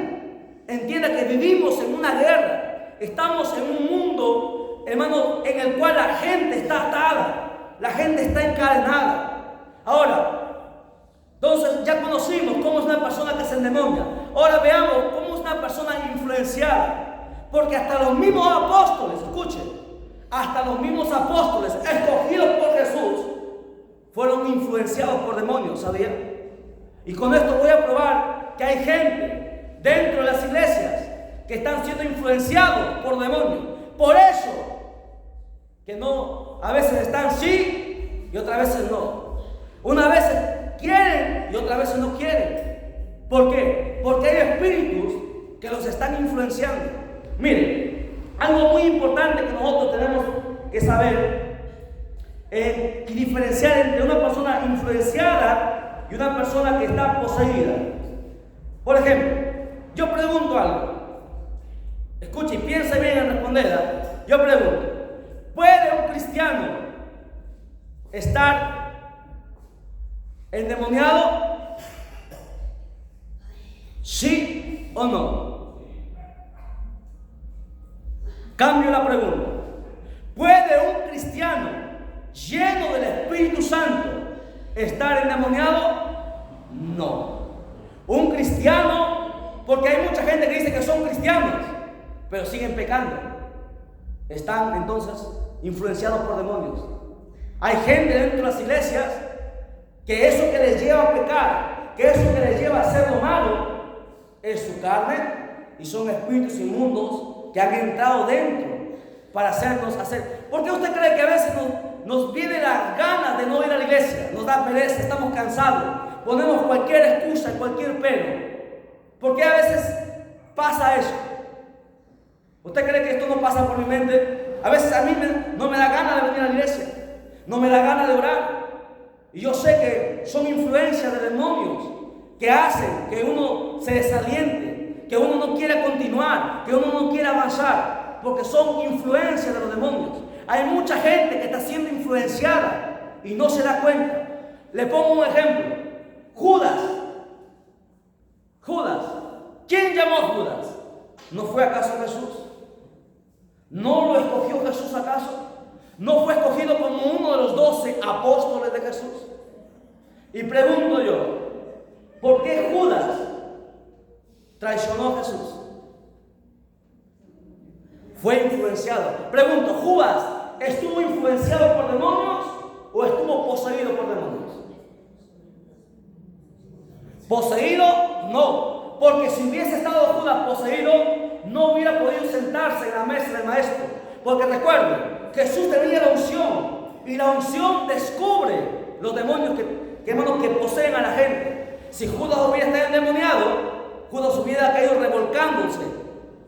que vivimos en una guerra. Estamos en un mundo, hermano, en el cual la gente está atada, la gente está encadenada. Ahora, entonces ya conocimos cómo es una persona que se endemonia. Ahora veamos cómo es una persona influenciada. Porque hasta los mismos apóstoles, escuchen, hasta los mismos apóstoles escogidos por Jesús fueron influenciados por demonios, ¿sabían? Y con esto voy a probar que hay gente dentro de las iglesias que están siendo influenciados por demonios. Por eso, que no, a veces están sí y otras veces no. Unas veces quieren y otras veces no quieren. ¿Por qué? Porque hay espíritus que los están influenciando. Miren, algo muy importante que nosotros tenemos que saber y diferenciar entre una persona influenciada y una persona que está poseída. Por ejemplo, yo pregunto algo. Escuche y piense bien en responder. Yo pregunto, ¿puede un cristiano estar endemoniado? ¿Sí o no? Cambio la pregunta. ¿Puede un cristiano lleno del Espíritu Santo estar endemoniado? No. Un cristiano, porque hay mucha gente que dice que son cristianos, pero siguen pecando. Están entonces influenciados por demonios. Hay gente dentro de las iglesias que eso que les lleva a pecar, que eso que les lleva a hacer lo malo, es su carne y son espíritus inmundos que han entrado dentro para hacernos hacer. ¿Por qué usted cree que a veces nos vienen las ganas de no ir a la iglesia, nos da pereza, estamos cansados, ponemos cualquier excusa, cualquier pero. ¿Por qué a veces pasa eso? ¿Usted cree que esto no pasa por mi mente? A veces a mí no me da ganas de venir a la iglesia, no me da ganas de orar. Y yo sé que son influencias de demonios que hacen que uno se desaliente, que uno no quiera continuar, que uno no quiera avanzar, porque son influencias de los demonios. Hay mucha gente que está siendo influenciada y no se da cuenta. Le pongo un ejemplo. Judas. ¿Quién llamó a Judas? ¿No fue acaso Jesús? ¿No lo escogió Jesús acaso? ¿No fue escogido como uno de los 12 apóstoles de Jesús? Y pregunto yo, ¿por qué Judas traicionó a Jesús? Fue influenciado. Pregunto, ¿Judas estuvo influenciado por demonios o estuvo poseído por demonios? Poseído, no. Porque si hubiese estado Judas poseído, no hubiera podido sentarse en la mesa del maestro. Porque recuerden, Jesús tenía la unción. Y la unción descubre los demonios que poseen a la gente. Si Judas hubiera estado endemoniado, Judas hubiera caído revolcándose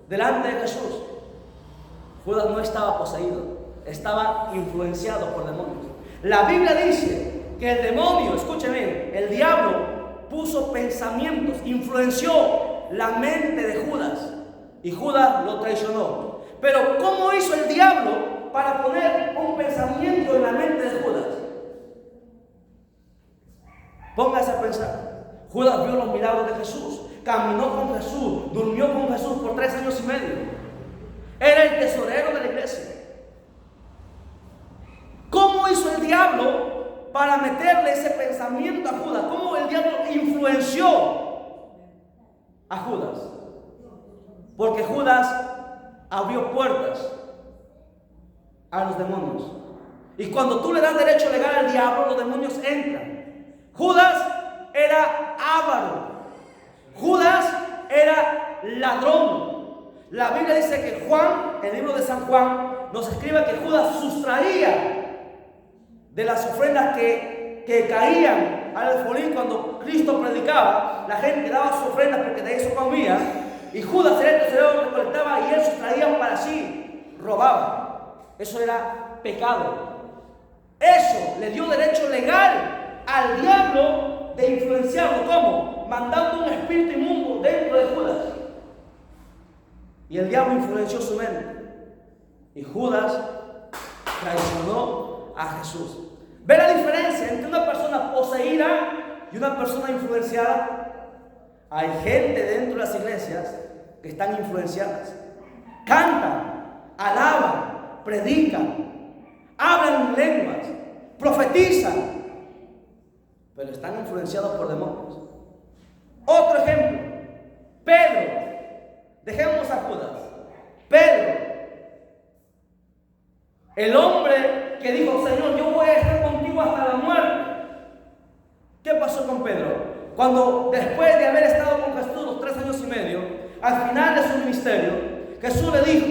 delante de Jesús. Judas no estaba poseído, estaba influenciado por demonios. La Biblia dice que el demonio, escuchen bien, el diablo puso pensamientos, influenció la mente de Judas y Judas lo traicionó. Pero ¿cómo hizo el diablo para poner un pensamiento en la mente de Judas? Póngase a pensar. Judas vio los milagros de Jesús, caminó con Jesús, durmió con Jesús por 3 años y medio. Era el tesorero de la iglesia. ¿Cómo hizo el diablo para meterle ese pensamiento a Judas? ¿Cómo el diablo influenció a Judas? Porque Judas abrió puertas a los demonios. Y cuando tú le das derecho legal al diablo, los demonios entran. Judas era avaro. Judas era ladrón. La Biblia dice que Juan, el libro de San Juan, nos escribe que Judas sustraía de las ofrendas que caían al alfolí cuando Cristo predicaba. La gente daba sus ofrendas porque de eso comía. Y Judas era el tesorero, recolectaba y él sustraía para sí, robaba. Eso era pecado. Eso le dio derecho legal al diablo de influenciarlo. ¿Cómo? Mandando un espíritu inmundo dentro de Judas. Y el diablo influenció su mente. Y Judas traicionó a Jesús. ¿Ve la diferencia entre una persona poseída y una persona influenciada? Hay gente dentro de las iglesias que están influenciadas. Cantan, alaban, predican, hablan en lenguas, profetizan, pero están influenciados por demonios. Otro ejemplo, Pedro. Dejemos a Judas. Pedro, el hombre que dijo: Señor, yo voy a estar contigo hasta la muerte. ¿Qué pasó con Pedro? Cuando después de haber estado con Jesús los 3 años y medio, al final de su ministerio, Jesús le dijo: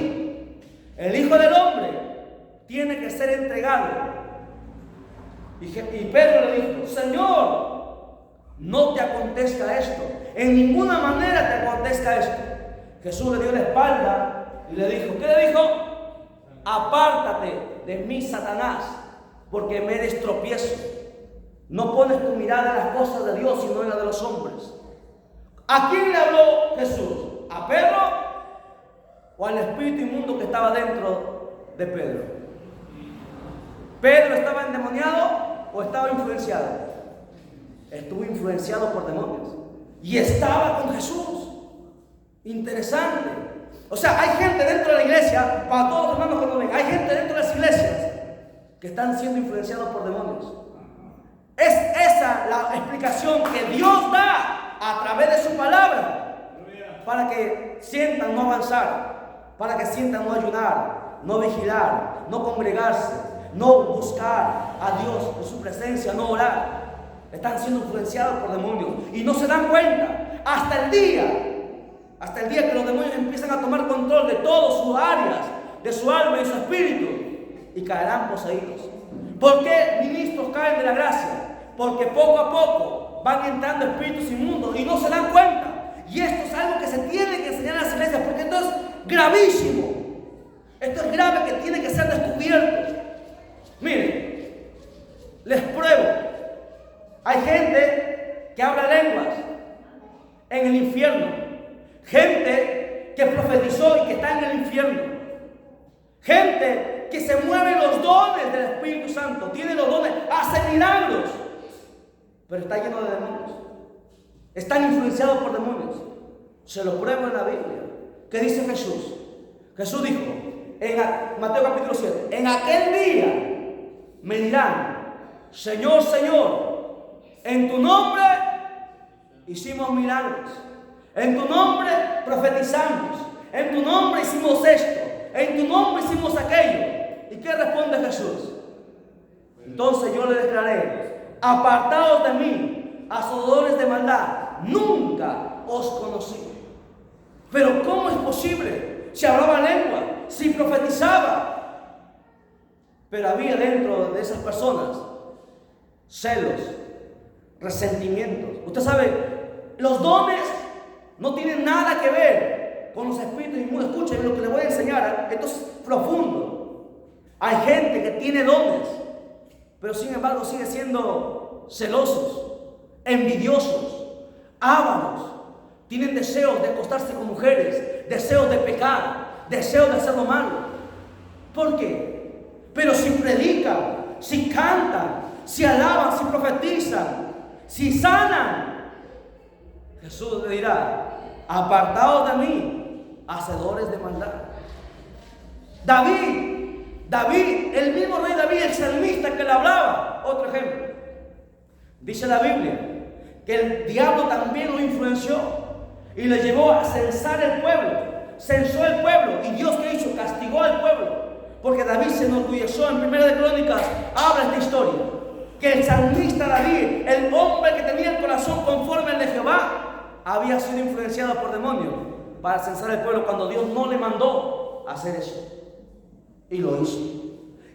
el Hijo del Hombre tiene que ser entregado. Y Pedro le dijo: Señor, no te acontezca esto, en ninguna manera te acontezca esto. Jesús le dio la espalda y le dijo, ¿qué le dijo? Apártate de mí, Satanás, porque me eres tropiezo. No pones tu mirada en las cosas de Dios, sino en las de los hombres. ¿A quién le habló Jesús? ¿A Pedro o al espíritu inmundo que estaba dentro de Pedro? ¿Pedro estaba endemoniado o estaba influenciado? Estuvo influenciado por demonios y estaba con Jesús. Interesante. O sea, hay gente dentro de la iglesia, para todos los hermanos que nos ven, hay gente dentro de las iglesias que están siendo influenciados por demonios. Es esa la explicación que Dios da a través de su palabra, para que sientan no avanzar, para que sientan no ayunar, no vigilar, no congregarse, no buscar a Dios en su presencia, no orar. Están siendo influenciados por demonios y no se dan cuenta hasta el día que los demonios empiezan a tomar control de todas sus áreas, de su alma y su espíritu, y caerán poseídos. ¿Por qué ministros caen de la gracia? Porque poco a poco van entrando espíritus inmundos y no se dan cuenta. Y esto es algo que se tiene que enseñar en las iglesias, porque esto es gravísimo. Esto es grave, que tiene que ser descubierto. Miren, les pruebo. Hay gente que habla lenguas en el infierno. Gente que profetizó y que está en el infierno. Gente que se mueve los dones del Espíritu Santo. Tiene los dones, hace milagros. Pero está lleno de demonios. Están influenciados por demonios. Se lo pruebo en la Biblia. ¿Qué dice Jesús? Jesús dijo en Mateo capítulo 7: en aquel día me dirán: Señor, Señor, en tu nombre hicimos milagros, en tu nombre profetizamos, en tu nombre hicimos esto, en tu nombre hicimos aquello. ¿Y qué responde Jesús? Entonces yo le declaré: apartados de mí, hacedores de maldad, nunca os conocí. Pero ¿cómo es posible? Si hablaba lengua, si profetizaba, pero había dentro de esas personas celos, resentimientos. Usted sabe, los dones no tienen nada que ver con los espíritus inmundos. Escuchen lo que les voy a enseñar, esto es profundo. Hay gente que tiene dones, pero sin embargo sigue siendo celosos, envidiosos, ávaros. Tienen deseos de acostarse con mujeres, deseos de pecar, deseos de hacer lo malo. ¿Por qué? Pero si predican, si cantan, si alaban, si profetizan, si sanan, Jesús le dirá: apartados de mí, hacedores de maldad. David, el mismo rey David, el salmista que le hablaba. Otro ejemplo. Dice la Biblia que el diablo también lo influenció y le llevó a censar el pueblo. Censó el pueblo. ¿Y Dios qué hizo? Castigó al pueblo. Porque David se enorgulleció. En Primera de Crónicas habla esta historia. Que el salmista David, el hombre que tenía el corazón conforme al de Jehová, había sido influenciado por demonios para censar el pueblo cuando Dios no le mandó hacer eso. Y lo hizo.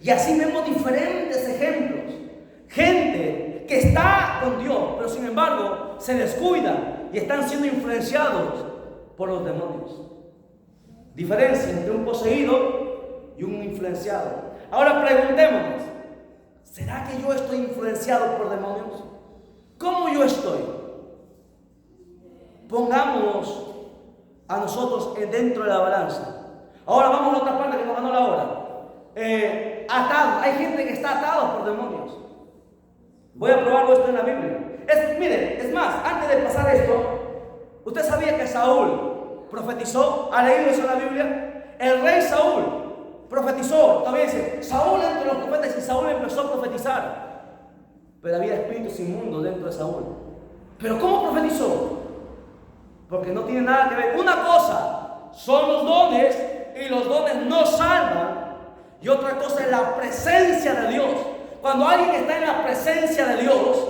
Y así vemos diferentes ejemplos. Gente que está con Dios, pero sin embargo se descuida y están siendo influenciados por los demonios. Diferencia entre un poseído y un influenciado. Ahora preguntémonos: ¿será que yo estoy influenciado por demonios? ¿Cómo yo estoy? Pongámonos a nosotros dentro de la balanza. Ahora vamos a la otra parte que nos ganó la hora. Atado. Hay gente que está atado por demonios. Voy a probarlo esto en la Biblia. Miren, es más, antes de pasar esto, ¿usted sabía que Saúl profetizó? ¿Ha leído eso en la Biblia? El rey Saúl profetizó. Todavía dice, Saúl entre los profetas, y Saúl empezó a profetizar. Pero había espíritus inmundos dentro de Saúl. ¿Pero cómo profetizó? Porque no tiene nada que ver. Una cosa son los dones, y los dones no salvan. Y otra cosa es la presencia de Dios. Cuando alguien está en la presencia de Dios,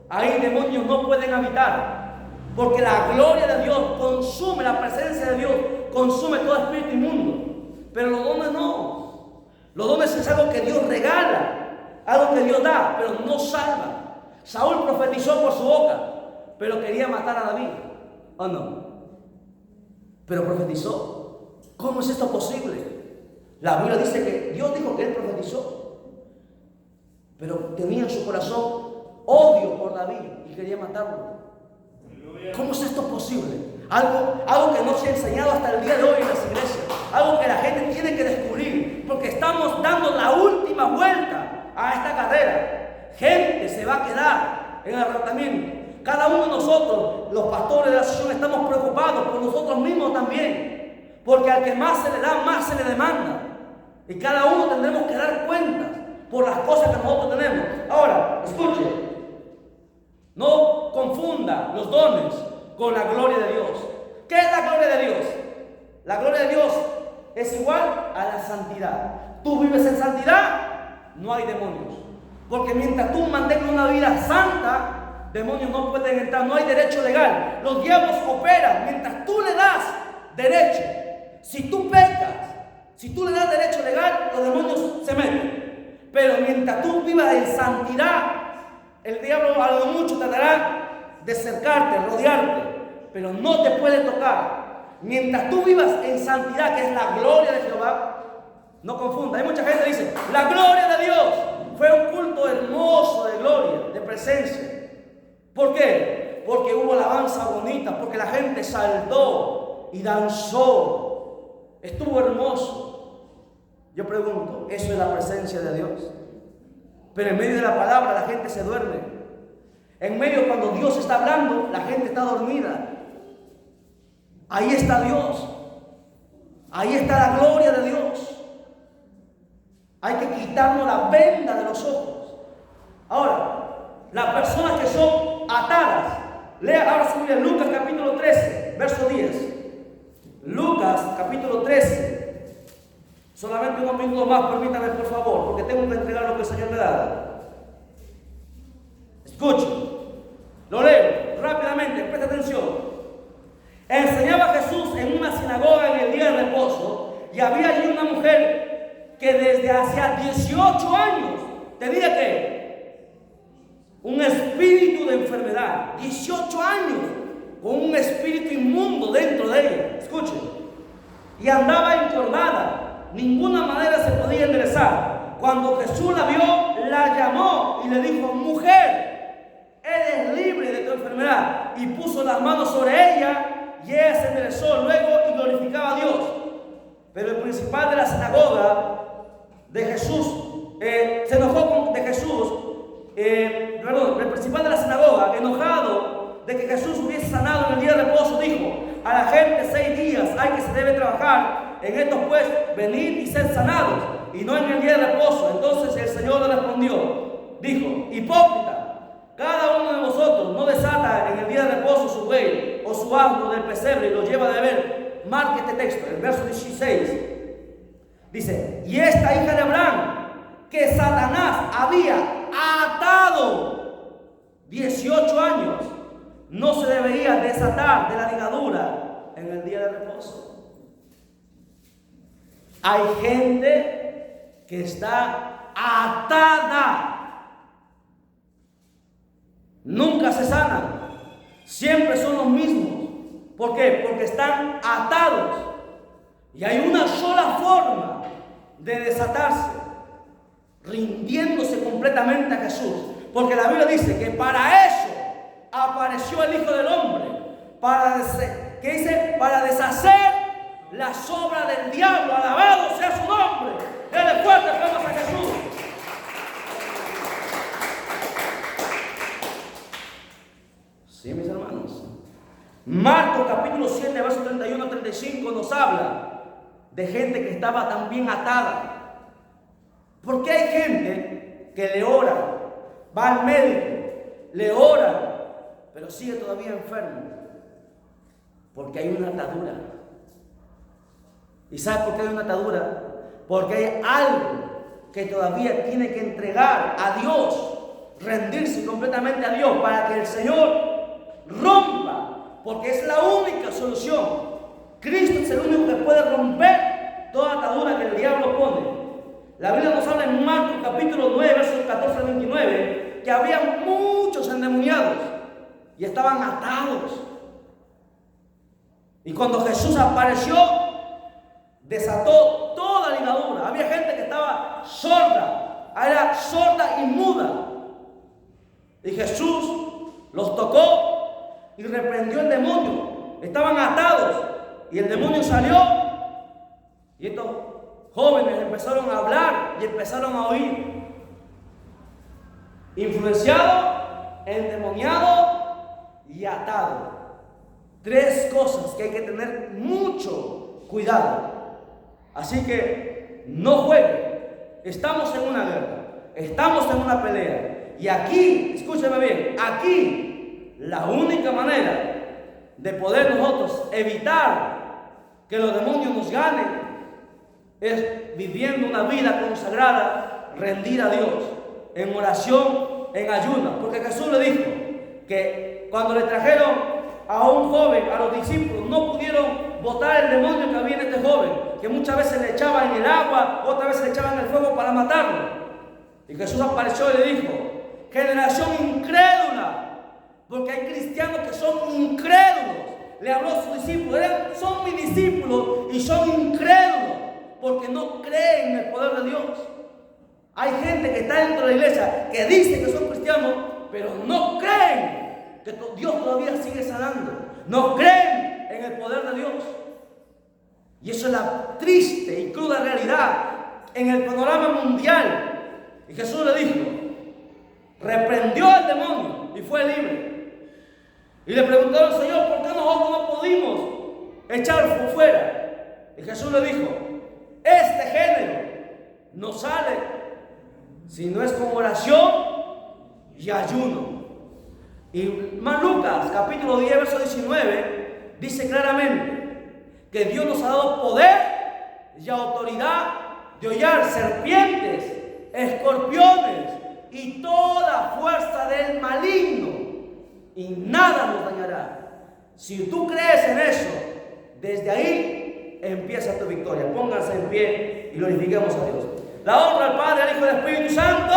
ahí demonios no pueden habitar. Porque la gloria de Dios consume, la presencia de Dios consume todo espíritu inmundo. Pero los dones no. Los dones es algo que Dios regala, algo que Dios da, pero no salva. Saúl profetizó por su boca, pero quería matar a David. ¿O no? Pero profetizó. ¿Cómo es esto posible? La Biblia dice que Dios dijo que él profetizó, pero tenía en su corazón odio por David y quería matarlo. ¿Cómo es esto posible? Algo que no se ha enseñado hasta el día de hoy en las iglesias, algo que la gente tiene que descubrir, porque estamos dando la última vuelta a esta carrera. Gente se va a quedar en el arrebatamiento. Cada uno de nosotros, los pastores de la asociación, estamos preocupados por nosotros mismos también, porque al que más se le da, más se le demanda. Y cada uno tendremos que dar cuentas por las cosas que nosotros tenemos. Ahora, escuche, no confunda los dones con la gloria de Dios. ¿Qué es la gloria de Dios? La gloria de Dios es igual a la santidad. Tú vives en santidad, no hay demonios. Porque mientras tú mantengas una vida santa, demonios no pueden entrar, no hay derecho legal. Los diablos operan mientras tú le das derecho. Si tú pecas, si tú le das derecho legal, los demonios se meten. Pero mientras tú vivas en santidad, el diablo a lo mucho tratará de cercarte, rodearte, pero no te puede tocar. Mientras tú vivas en santidad, que es la gloria de Jehová, no confunda. Hay mucha gente que dice, la gloria de Dios. Fue un culto hermoso de gloria, de presencia. ¿Por qué? Porque hubo alabanza bonita, porque la gente saltó y danzó. Estuvo hermoso. Yo pregunto, ¿eso es la presencia de Dios? Pero en medio de la palabra la gente se duerme. En medio cuando Dios está hablando, la gente está dormida. Ahí está Dios. Ahí está la gloria de Dios. Hay que quitarnos la venda de los ojos. Ahora, las personas que son atadas, lea ahora su Biblia, Lucas capítulo 13, verso 10. Lucas capítulo 13. Solamente unos minutos más, permítame por favor, porque tengo que entregar lo que el Señor me da. Escuchen, lo leo rápidamente, presta atención. Enseñaba Jesús en una sinagoga en el día de reposo, y había allí una mujer que desde hacía 18 años tenía que un espíritu de enfermedad, 18 años, con un espíritu inmundo dentro de ella. Escuchen, y andaba encordada, ninguna manera se podía enderezar. Cuando Jesús la vio, la llamó y le dijo, mujer, eres libre de tu enfermedad, y puso las manos sobre ella, y ella se enderezó luego y glorificaba a Dios. Pero el principal de la sinagoga de Jesús se enojó de Jesús. El principal de la sinagoga, enojado de que Jesús hubiese sanado en el día de reposo, dijo, a la gente 6 días hay que se debe trabajar, en estos pues venid y sed sanados, y no en el día de reposo. Entonces el Señor le respondió, dijo, hipócrita, cada uno de vosotros no desata en el día de reposo su buey o su asno del pesebre y lo lleva de beber. Marque este texto, el verso 16. Dice, y esta hija de Abraham, que Satanás había atado 18 años, no se debería desatar de la ligadura en el día de reposo. Hay gente que está atada, nunca se sanan, siempre son los mismos. ¿Por qué? Porque están atados. Y hay una sola forma de desatarse, rindiéndose completamente a Jesús. Porque la Biblia dice que para eso apareció el Hijo del Hombre. Para deshacer las obras del diablo. Alabado sea su nombre. Denle fuerte palmas a Jesús. Sí, mis hermanos. Marcos capítulo 7, verso 31 35 nos habla de gente que estaba también atada. Porque hay gente que le ora, va al médico, le ora, pero sigue todavía enfermo. Porque hay una atadura. ¿Y sabe por qué hay una atadura? Porque hay algo que todavía tiene que entregar a Dios, rendirse completamente a Dios para que el Señor rompa. Porque es la única solución. Cristo es el único que puede romper toda atadura que el diablo pone. La Biblia nos habla en Marcos capítulo 9, versos 14 al 29, que había muchos endemoniados y estaban atados. Y cuando Jesús apareció, desató toda la ligadura. Había gente que estaba sorda, era sorda y muda. Y Jesús los tocó y reprendió el demonio. Estaban atados y el demonio salió, y estos jóvenes empezaron a hablar y empezaron a oír. Influenciado, endemoniado y atado. 3 cosas que hay que tener mucho cuidado. Así que no juegue. Estamos en una guerra, estamos en una pelea, y aquí, escúcheme bien, aquí la única manera de poder nosotros evitar que los demonios nos ganen es viviendo una vida consagrada, rendida a Dios, en oración, en ayuno. Porque Jesús le dijo que cuando le trajeron a un joven, a los discípulos, no pudieron botar el demonio que había en este joven, que muchas veces le echaban en el agua, otras veces le echaban en el fuego para matarlo. Y Jesús apareció y le dijo: generación incrédula, porque hay cristianos que son incrédulos. Le habló a sus discípulos: son mis discípulos y son incrédulos, porque no creen en el poder de Dios. Hay gente que está dentro de la iglesia que dice que son cristianos, pero no creen que Dios todavía sigue sanando. No creen en el poder de Dios. Y eso es la triste y cruda realidad en el panorama mundial. Y Jesús le dijo, reprendió al demonio y fue libre. Y le preguntaron: Señor, ¿por qué nosotros no pudimos echarlo fuera? Y Jesús le dijo: este género no sale si no es con oración y ayuno. Y Lucas capítulo 10 verso 19 dice claramente que Dios nos ha dado poder y autoridad de hollar serpientes, escorpiones y toda fuerza del maligno, y nada nos dañará. Si tú crees en eso, desde ahí empieza tu victoria. Pónganse en pie y glorifiquemos a Dios. La honra al Padre, al Hijo y al Espíritu Santo.